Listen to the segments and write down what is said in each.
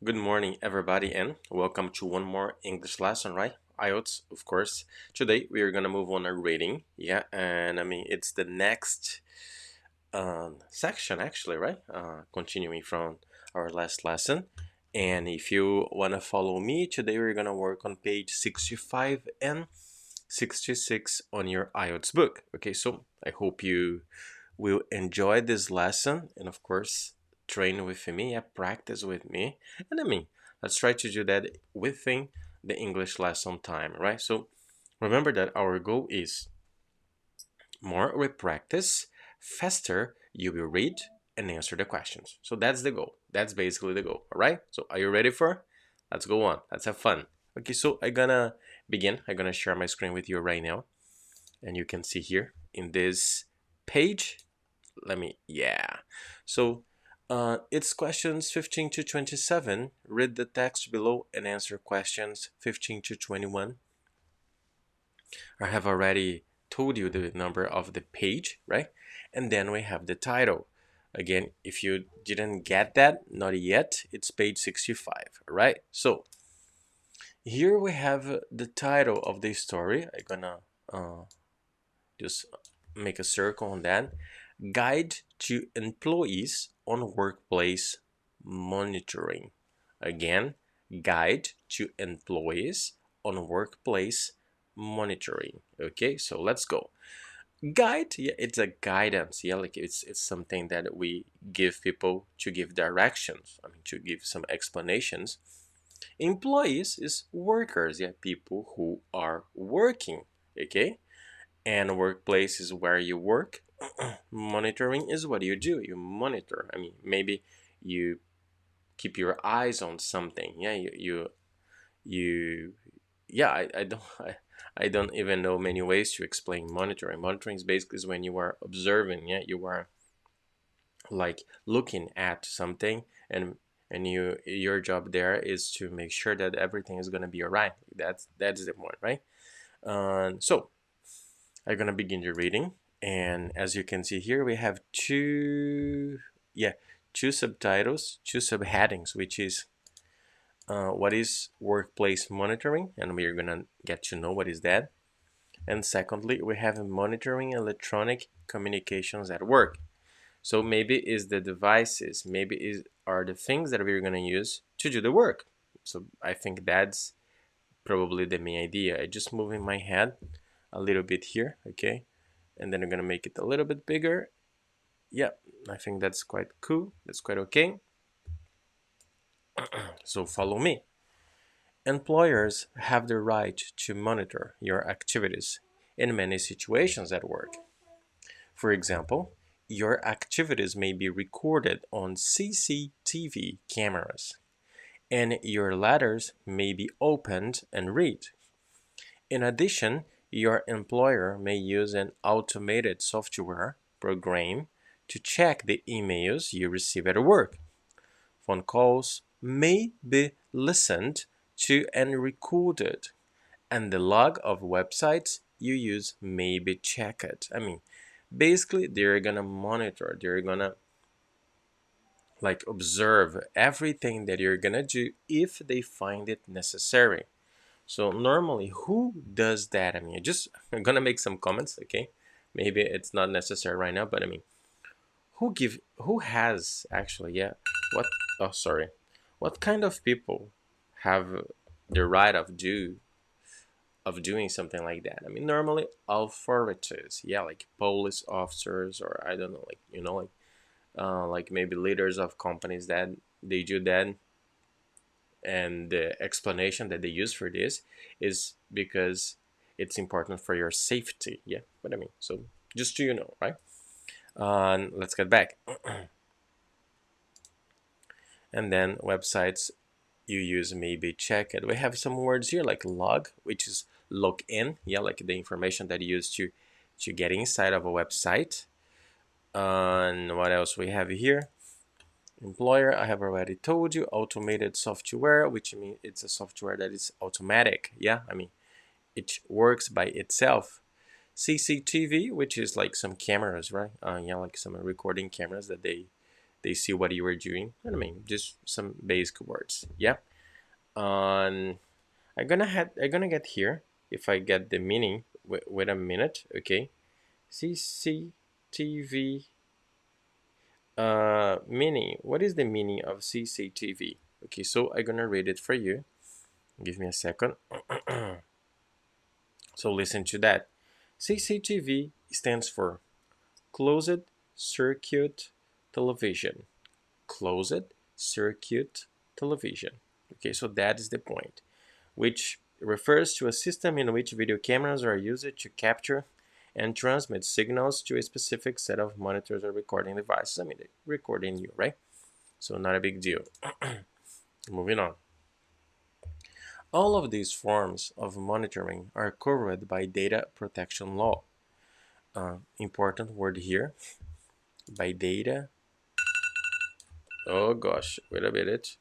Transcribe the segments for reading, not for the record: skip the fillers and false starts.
Good morning, everybody, and welcome to one more English lesson, right? IELTS, of course. Today we are gonna move on a reading, yeah, and it's the next section, actually, right? Continuing from our last lesson. And if you wanna follow me, today we're gonna work on page 65 and 66 on your IELTS book. Okay, so I hope you will enjoy this lesson and, of course, train with me, practice with me. And let's try to do that within the English lesson time, right? So remember that our goal is more we practice, faster you will read and answer the questions. So that's the goal. That's basically the goal, all right? So are you ready for? Let's go on. Let's have fun. Okay, so I'm gonna begin. I'm gonna share my screen with you right now. And you can see here in this page, yeah. So it's questions 15 to 27. Read the text below and answer questions 15 to 21. I have already told you the number of the page, right? And then we have the title. Again, if you didn't get that, not yet, it's page 65, right? So here we have the title of the story. I'm gonna just make a circle on that. Guide to employees on workplace monitoring. Again, guide to employees on workplace monitoring. Okay, so let's go. Guide, yeah, it's a guidance. Yeah, like it's something that we give people to give directions. To give some explanations. Employees is workers, yeah, people who are working. Okay, and workplace is where you work. Monitoring is what you do. You monitor. Maybe you keep your eyes on something. Yeah, you yeah. I don't I don't even know many ways to explain monitoring. Monitoring is basically is when you are observing. Yeah, you are like looking at something, and your job there is to make sure that everything is gonna be alright. That's the point, right? So I'm gonna begin the reading, and as you can see here, we have two subtitles, two subheadings, which is what is workplace monitoring, and we are gonna get to know what is that. And secondly, we have monitoring electronic communications at work. So maybe is the devices, maybe is are the things that we're gonna use to do the work. So I think that's probably the main idea. I just moving my head a little bit here, okay? And then I'm gonna make it a little bit bigger. Yeah, I think that's quite cool. That's quite okay. So follow me. Employers have the right to monitor your activities in many situations at work. For example, your activities may be recorded on CCTV cameras, and your letters may be opened and read. In addition, your employer may use an automated software program to check the emails you receive at work. Phone calls may be listened to and recorded, and the log of websites you use may be checked. Basically, they're gonna monitor, they're gonna like observe everything that you're gonna do if they find it necessary. So normally, who does that? I'm gonna make some comments, okay? Maybe it's not necessary right now, but who has actually, yeah? What? Oh, sorry. What kind of people have the right of doing something like that? Normally authorities, yeah, like police officers, or I don't know, like maybe leaders of companies that they do that, and the explanation that they use for this is because it's important for your safety. Yeah, but so just so you know, right? Let's get back. And then websites you use maybe check it. We have some words here like log, which is log in. Yeah, like the information that you use to get inside of a website. And what else we have here? Employer, I have already told you. Automated software, which means it's a software that is automatic. Yeah, it works by itself. CCTV, which is like some cameras, right? Yeah, like some recording cameras that they see what you were doing. I mean, just some basic words. Yeah. Um, I'm gonna get here if I get the meaning. Wait a minute. Okay. CCTV. Meaning. What is the meaning of CCTV? Okay, so I'm gonna read it for you. Give me a second. So listen to that. CCTV stands for Closed Circuit Television. Closed Circuit Television. Okay, so that is the point, which refers to a system in which video cameras are used to capture and transmit signals to a specific set of monitors or recording devices. I mean, recording you, right? So not a big deal. Moving on. All of these forms of monitoring are covered by data protection law. Important word here, by data. Oh gosh, wait a minute,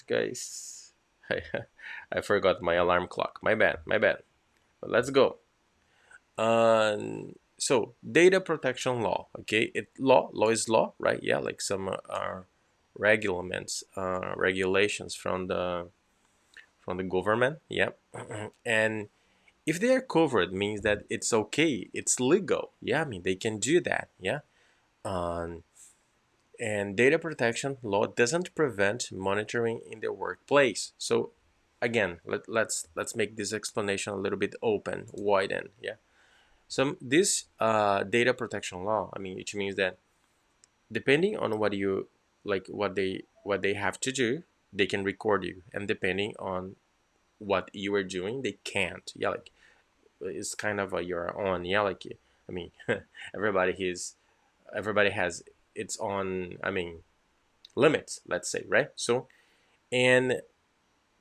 guys. I forgot my alarm clock. My bad, my bad. But let's go. So data protection law. Okay, law is law, right? Yeah, like some regulations, regulations from the government. Yeah, and if they are covered, means that it's okay, it's legal. Yeah, I mean they can do that. Yeah, um, and data protection law doesn't prevent monitoring in the workplace. So again, let's make this explanation a little bit open, widen. Yeah. So this data protection law, I mean, which means that depending on what you like, what they have to do, they can record you, and depending on what you are doing, they can't. Yeah, like it's kind of your own. Yeah, like I mean, everybody is everybody has its own. I mean, limits. Let's say, right? So and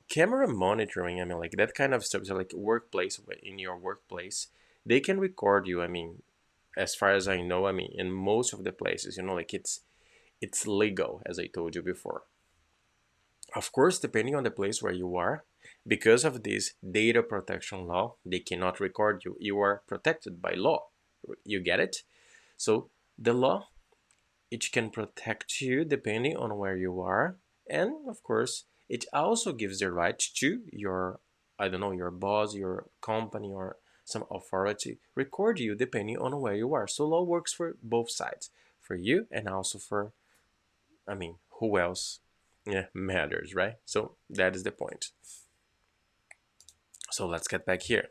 camera monitoring, I mean, like that kind of stuff. So like workplace, in your workplace, they can record you. I mean, as far as I know, I mean, in most of the places, like it's legal, as I told you before. Of course, depending on the place where you are, because of this data protection law, they cannot record you. You are protected by law. You get it? So the law, it can protect you depending on where you are, and of course, it also gives the right to your, I don't know, your boss, your company, or some authority record you depending on where you are. So law works for both sides, for you and also for, I mean, who else, yeah, matters, right? So that is the point. So let's get back here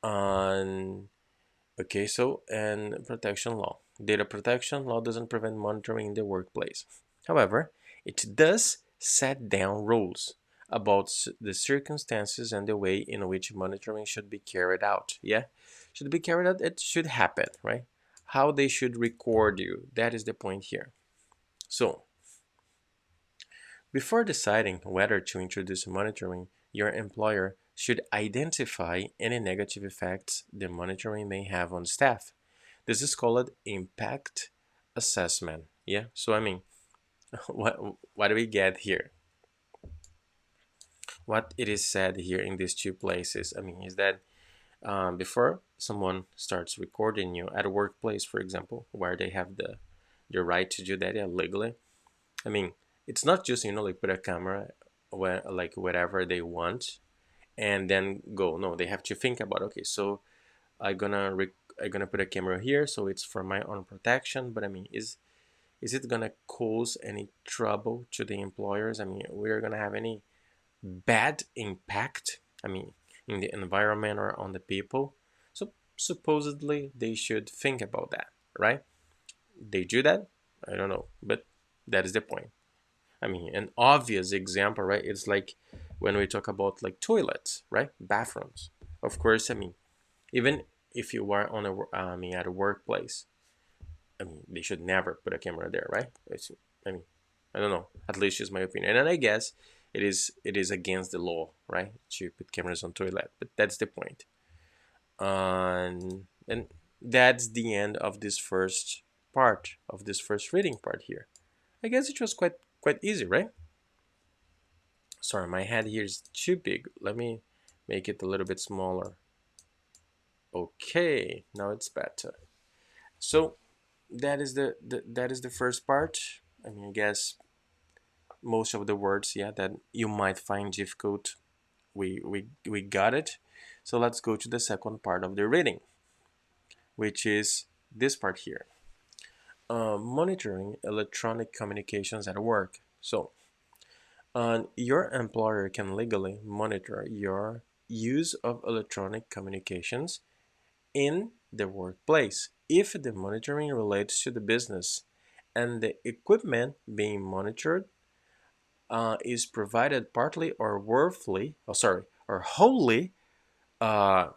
on. Okay, so and protection law. Data protection law doesn't prevent monitoring in the workplace. However, it does set down rules about the circumstances and the way in which monitoring should be carried out. Yeah, should be carried out. It should happen, right? How they should record you. That is the point here. So, before deciding whether to introduce monitoring, your employer should identify any negative effects the monitoring may have on staff. This is called impact assessment. Yeah. So I mean, what do we get here? What it is said here in these two places, I mean, is that before someone starts recording you at a workplace, for example, where they have the right to do that, yeah, legally. I mean, it's not just like put a camera where like whatever they want and then go. No, they have to think about, okay, so I'm gonna I'm gonna put a camera here, so it's for my own protection. But I mean, is it gonna cause any trouble to the employers? I mean, we're gonna have any bad impact, I mean, in the environment or on the people? So supposedly they should think about that, right? They do that? I don't know, but that is the point. I mean, an obvious example, right? It's like when we talk about like toilets, right? Bathrooms. Of course, I mean, even if you are on I mean, at a workplace, I mean, they should never put a camera there, right? I mean, I don't know. At least just my opinion. And I guess it is against the law, right, to put cameras on toilet. But that's the point. And that's the end of this first part of this first reading part here. I guess it was quite easy, right? Sorry, my head here is too big. Let me make it a little bit smaller. Okay, now it's better. So that is that is the first part. I mean, I guess most of the words, yeah, that you might find difficult, we got it. So let's go to the second part of the reading, which is this part here. Monitoring electronic communications at work. So, your employer can legally monitor your use of electronic communications in the workplace if the monitoring relates to the business and the equipment being monitored is provided partly or or wholly uh,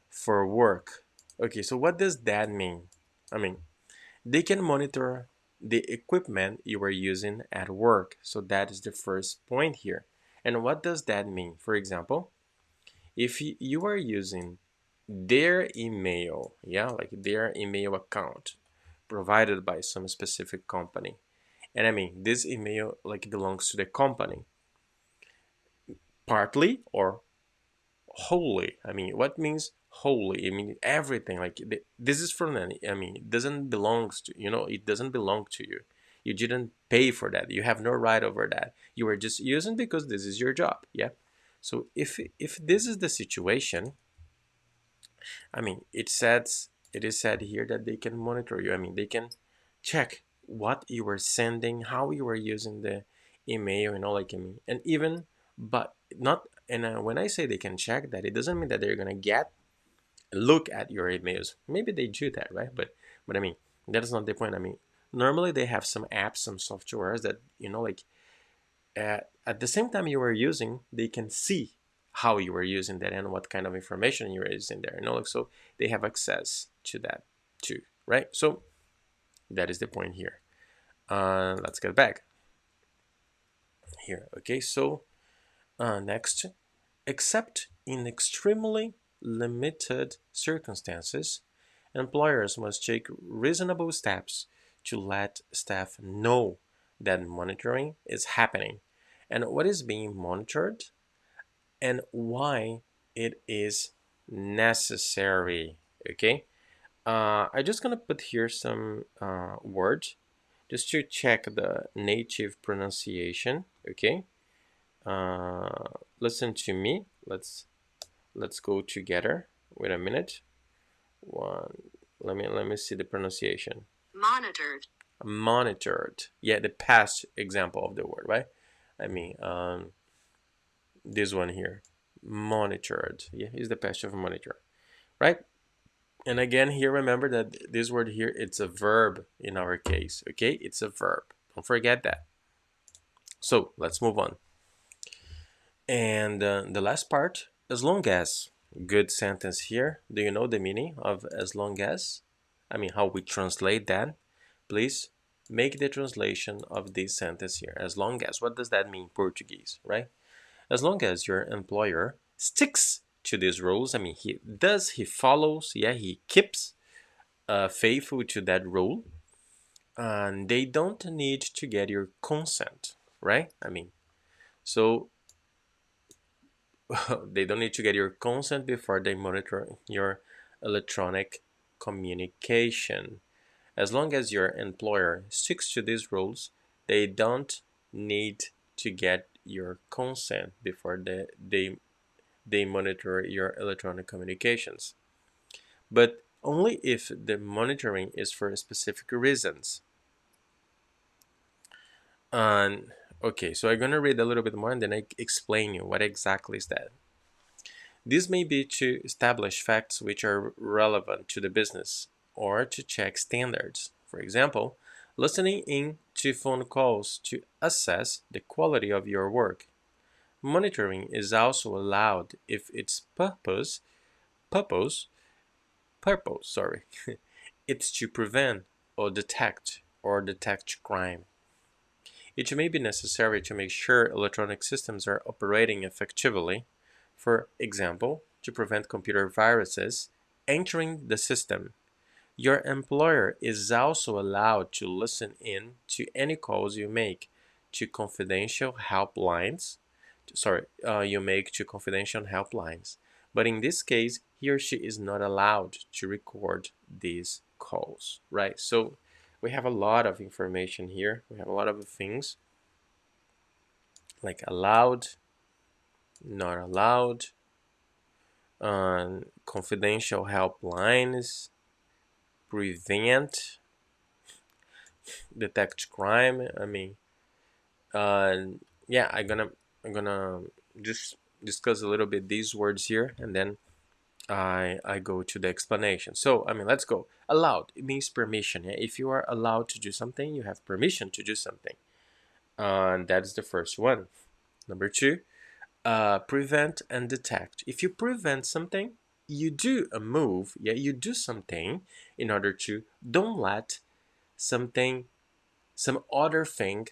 for work. Okay, so what does that mean? I mean, they can monitor the equipment you are using at work. So that is the first point here. And what does that mean? For example, if you are using their email, yeah, like their email account provided by some specific company, and I mean this email like belongs to the company partly or wholly. I mean, what means wholly? I mean everything. Like this is from any. I mean, it doesn't belongs to you know. It doesn't belong to you. You didn't pay for that. You have no right over that. You are just using because this is your job. Yeah. So if this is the situation, I mean, it is said here that they can monitor you. I mean, they can check what you are sending, how you are using the email, like I mean, and even but not. And when I say they can check that, it doesn't mean that they're gonna get look at your emails. Maybe they do that, right? But I mean, that is not the point. I mean, normally they have some apps, some softwares that like at the same time you are using, they can see how you are using that and what kind of information you are using there. Like, so they have access to that too, right? So that is the point here. Let's get back here. Okay, so next, except in extremely limited circumstances, employers must take reasonable steps to let staff know that monitoring is happening and what is being monitored and why it is necessary. Okay, I'm just gonna put here some words just to check the native pronunciation. Okay, uh, listen to me. Let's go together. Wait a minute. One. Let me see the pronunciation. Monitored. Monitored. Yeah, the past example of the word, right? I mean, this one here, monitored. Yeah, is the past of monitor, right? And again, here remember that this word here, it's a verb in our case. Okay, it's a verb. Don't forget that. So let's move on. And the last part, as long as, good sentence here. Do you know the meaning of as long as? I mean, how we translate that? Please make the translation of this sentence here. As long as, what does that mean in Portuguese, right? As long as your employer sticks to these rules, I mean, he follows, yeah, he keeps faithful to that rule, and they don't need to get your consent, right? I mean, so they don't need to get your consent before they monitor your electronic communication. As long as your employer sticks to these rules, they don't need to get your consent before they monitor your electronic communications. But only if the monitoring is for specific reasons. And okay, so I'm gonna read a little bit more and then I explain you what exactly is that. This may be to establish facts which are relevant to the business or to check standards. For example, listening in to phone calls to assess the quality of your work. Monitoring is also allowed if its purpose, sorry, it's to prevent or detect crime. It may be necessary to make sure electronic systems are operating effectively, for example, to prevent computer viruses entering the system. Your employer is also allowed to listen in to any calls you make to confidential helplines. You make to confidential helplines. But in this case, he or she is not allowed to record these calls, right? So we have a lot of information here. We have a lot of things like allowed, not allowed, confidential helplines, prevent, detect crime. Uh, yeah, I'm gonna just discuss a little bit these words here, and then I go to the explanation. So let's go. Allowed, it means permission. Yeah? If you are allowed to do something, you have permission to do something, and that's the first one. Number two, prevent and detect. If you prevent something, you do a move. Yeah, you do something in order to don't let something, some other thing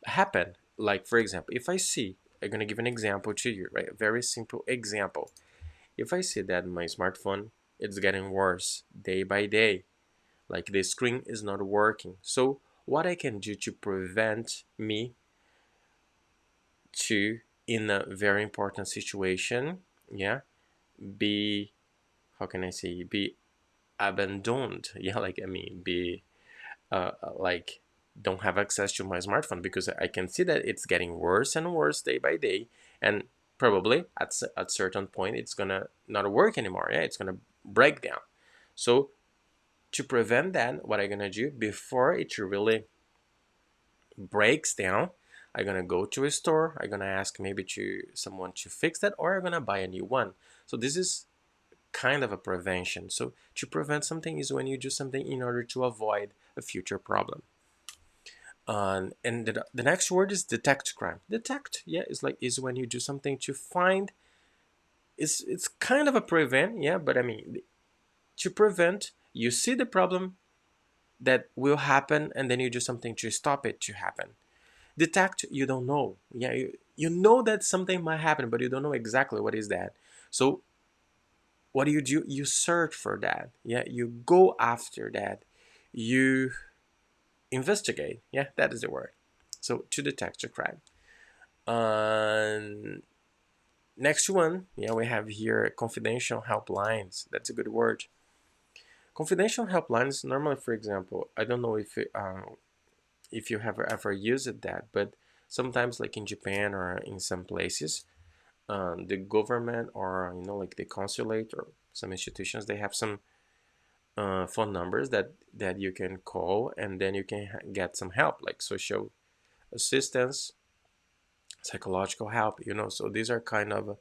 happen. Like for example, if I see, I'm gonna give an example to you, right? A very simple example. If I see that my smartphone it's getting worse day by day, like the screen is not working. So what I can do to prevent me to, in a very important situation, yeah, be, how can I say, be abandoned. Yeah, be like don't have access to my smartphone because I can see that it's getting worse and worse day by day, and probably at certain point it's gonna not work anymore. Yeah, it's gonna break down. So to prevent that, what I'm gonna do before it really breaks down, I'm gonna go to a store. I'm gonna ask maybe to someone to fix that, or I'm gonna buy a new one. So this is kind of a prevention. So to prevent something is when you do something in order to avoid a future problem. And the next word is detect crime. Detect, yeah, is when you do something to find. It's kind of a prevent, yeah, but to prevent, you see the problem that will happen, and then you do something to stop it to happen. Detect, you don't know, yeah, you know that something might happen, but you don't know exactly what is that. So what do? You search for that, yeah, you go after that, you investigate, yeah, that is the word. So to detect a crime. Um, Next one, yeah, we have here confidential helplines. That's a good word. Confidential helplines, normally, for example, I don't know if you have ever used that, but sometimes, like in Japan or in some places, the government or like the consulate or some institutions, they have some phone numbers that you can call, and then you can get some help, like social assistance, psychological help. So these are kind of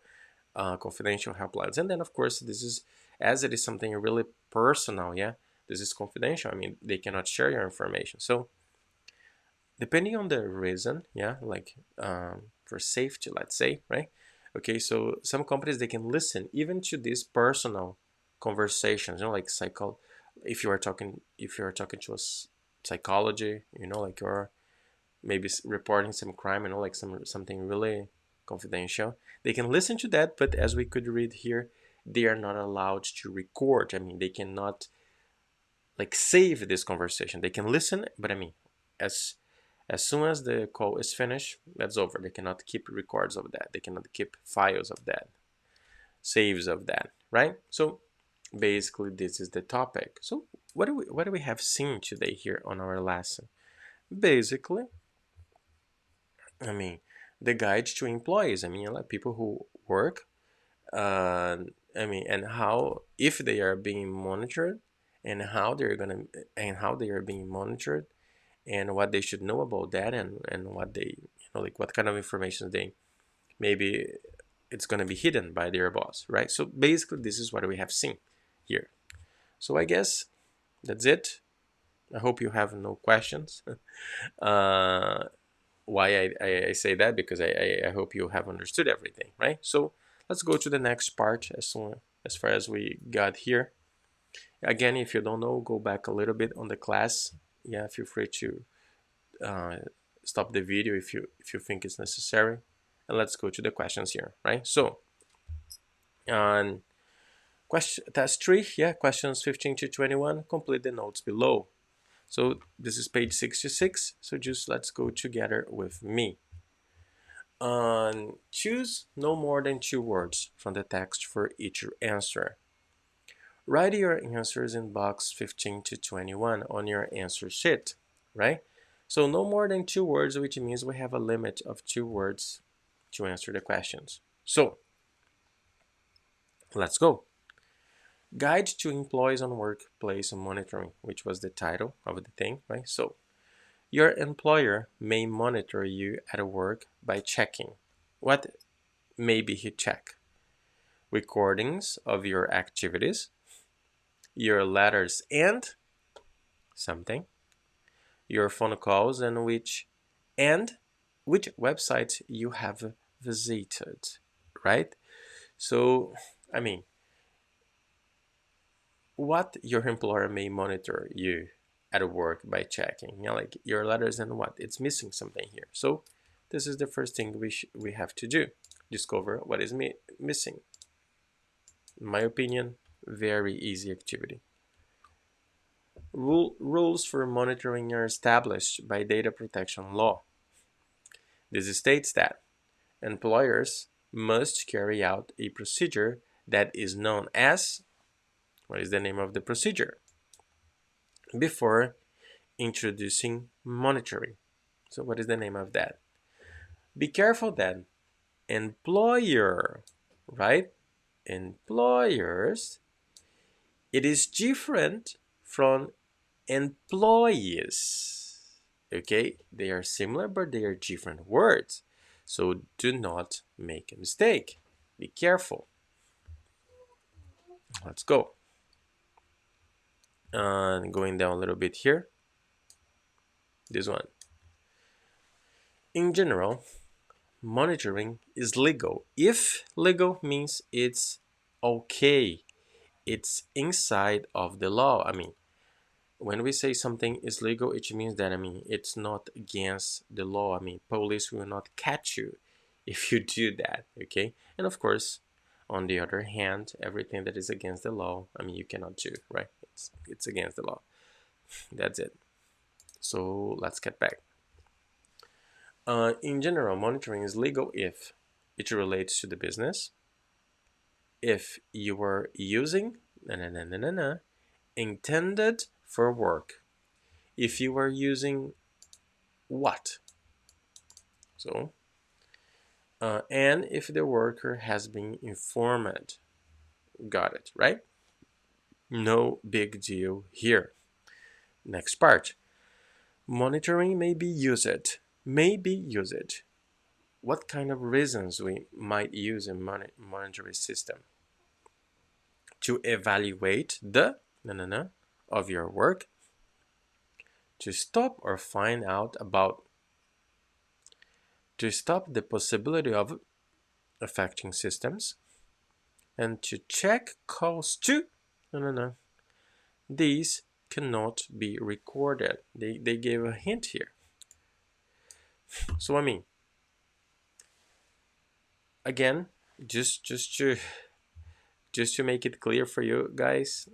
confidential helplines. And then, of course, this is, as it is something really personal, yeah, this is confidential. They cannot share your information. So depending on the reason, yeah, like for safety, let's say, right? Okay, so some companies, they can listen even to these personal conversations, like if you are talking to a psychology, like you're maybe reporting some crime, like something really confidential. They can listen to that, but as we could read here, they are not allowed to record. They cannot like save this conversation. They can listen, but as as soon as the call is finished, that's over. They cannot keep records of that. They cannot keep files of that, saves of that, right? So basically, this is the topic. So what do we have seen today here on our lesson? Basically, I mean, the guide to employees. Like people who work. Uh, and how, if they are being monitored, and how they are being monitored, and what they should know about that, and what they, like what kind of information they maybe it's gonna be hidden by their boss, right? So basically, this is what we have seen here. So I guess that's it. I hope you have no questions. uh, why I say that, because I hope you have understood everything, right? So let's go to the next part as far as we got here. Again, if you don't know, go back a little bit on the class. Yeah, feel free to uh, stop the video if you think it's necessary. And let's go to the questions here, right? So on question test 3, yeah, questions 15 to 21, complete the notes below. So this is page 66. So just let's go together with me. Choose no more than two words from the text for each answer. Write your answers in box 15 to 21 on your answer sheet, right? So no more than 2 words, which means we have a limit of 2 words to answer the questions. So let's go. Guide to Employees on Workplace Monitoring, which was the title of the thing, right? So your employer may monitor you at work by checking. What maybe he check? Recordings of your activities, your letters and something, your phone calls, and which websites you have visited, right? So, I mean, what your employer may monitor you at work by checking, like your letters and what it's missing something here. So this is the first thing we have to do: discover what is missing. In my opinion, very easy activity. Rules for monitoring are established by data protection law. This states that employers must carry out a procedure that is known as, what is the name of the procedure, before introducing monitoring. So what is the name of that? Be careful then. Employer, right? Employers, it is different from employees. Okay, they are similar, but they are different words. So do not make a mistake. Be careful. Let's go. Going down a little bit here. This one. In general, monitoring is legal. If legal means it's okay, it's inside of the law. I mean, when we say something is legal, it means that, I mean, it's not against the law. I mean, police will not catch you if you do that, okay? And of course, on the other hand, everything that is against the law, I mean, you cannot do, right? It's against the law. That's it. So let's get back. In general, monitoring is legal if it relates to the business, if you are using intended for work, if you are using what, so and if the worker has been informed. Got it, right? No big deal here. Next part. Monitoring may be used. What kind of reasons we might use a monitoring system? To evaluate the of your work, to stop or find out about, to stop the possibility of affecting systems, and to check calls to these cannot be recorded. They gave a hint here. So I mean, again, just to make it clear for you guys,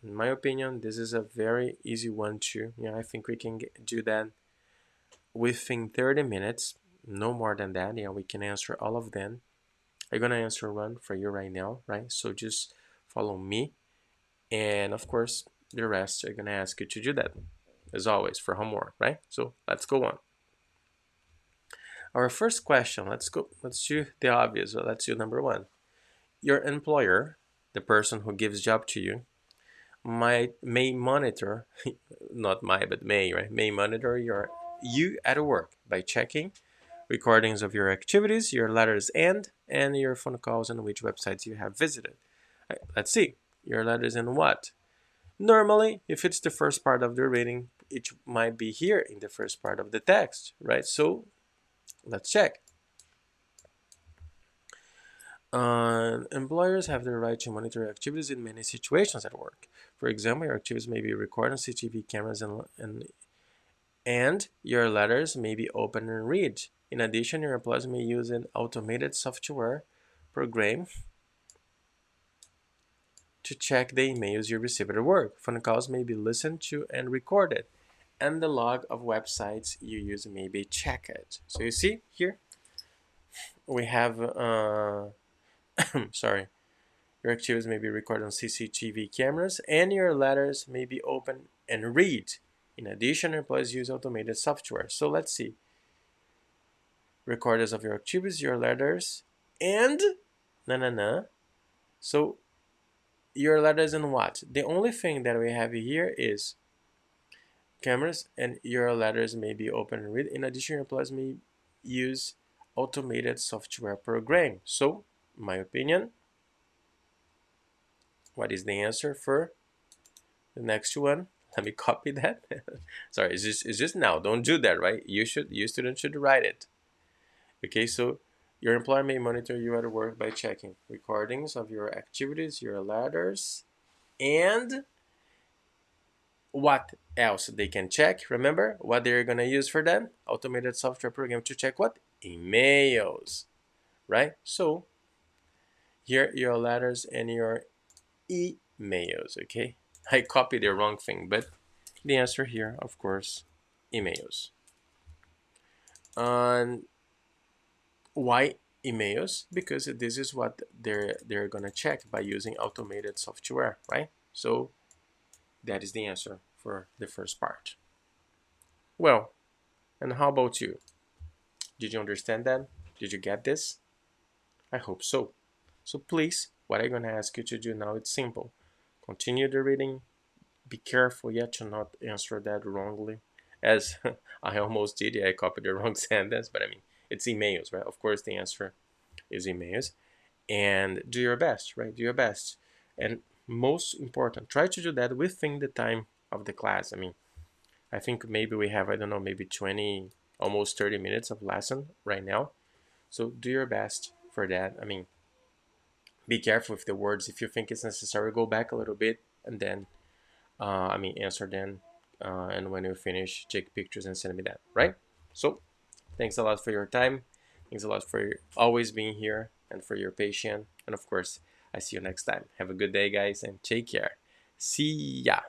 in my opinion, this is a very easy one too. Yeah, I think we can do that within 30 minutes, no more than that. Yeah, we can answer all of them. I'm gonna answer one for you right now, right? So just follow me, and of course the rest I'm gonna ask you to do that as always for homework, right? So let's go on. Our first question, let's do the obvious. Let's do number one. Your employer, the person who gives job to you, may monitor not might, but may, right? May monitor you at work by checking recordings of your activities, your letters and your phone calls, and which websites you have visited. Right, let's see. Your letters and what? Normally, if it's the first part of the reading, it might be here in the first part of the text, right? So let's check. Employers have the right to monitor activities in many situations at work. For example, your activities may be recorded on CCTV cameras and your letters may be opened and read. In addition, your employees may use an automated software program to check the emails you receive at work. Phone calls may be listened to and recorded, and the log of websites you use may be checked. So you see here, we have, sorry, Your activities may be recorded on CCTV cameras, and your letters may be opened and read. In addition, employees use automated software. So let's see. Recorders of your activities, your letters, and So your letters and what? The only thing that we have here is cameras, and your letters may be open and read. In addition, your employees may use automated software program. So, in my opinion, what is the answer for the next one? Let me copy that. Sorry, it's just now. Don't do that, right? You students should write it. Okay, so your employer may monitor you at work by checking recordings of your activities, your letters, and what else they can check. Remember what they're gonna use for that? Automated software program to check what? Emails, right? So here your letters and your emails, okay? I copied the wrong thing, but the answer here, of course, emails. And why emails? Because this is what they're gonna check by using automated software, right? So that is the answer for the first part. Well, and how about you? Did you understand that? Did you get this? I hope so. So please, what I'm gonna ask you to do now, it's simple. Continue the reading. Be careful yet to not answer that wrongly. As I almost did, I copied the wrong sentence, but I mean, it's emails, right? Of course, the answer is emails. And do your best, right? Do your best. And most important, try to do that within the time of the class. I mean, I think maybe we have, I don't know, maybe 20, almost 30 minutes of lesson right now. So do your best for that. I mean, be careful with the words. If you think it's necessary, go back a little bit and then, answer them. And when you finish, take pictures and send me that, right? So thanks a lot for your time. Thanks a lot for always being here and for your patience. And of course, I see you next time. Have a good day, guys, and take care. See ya.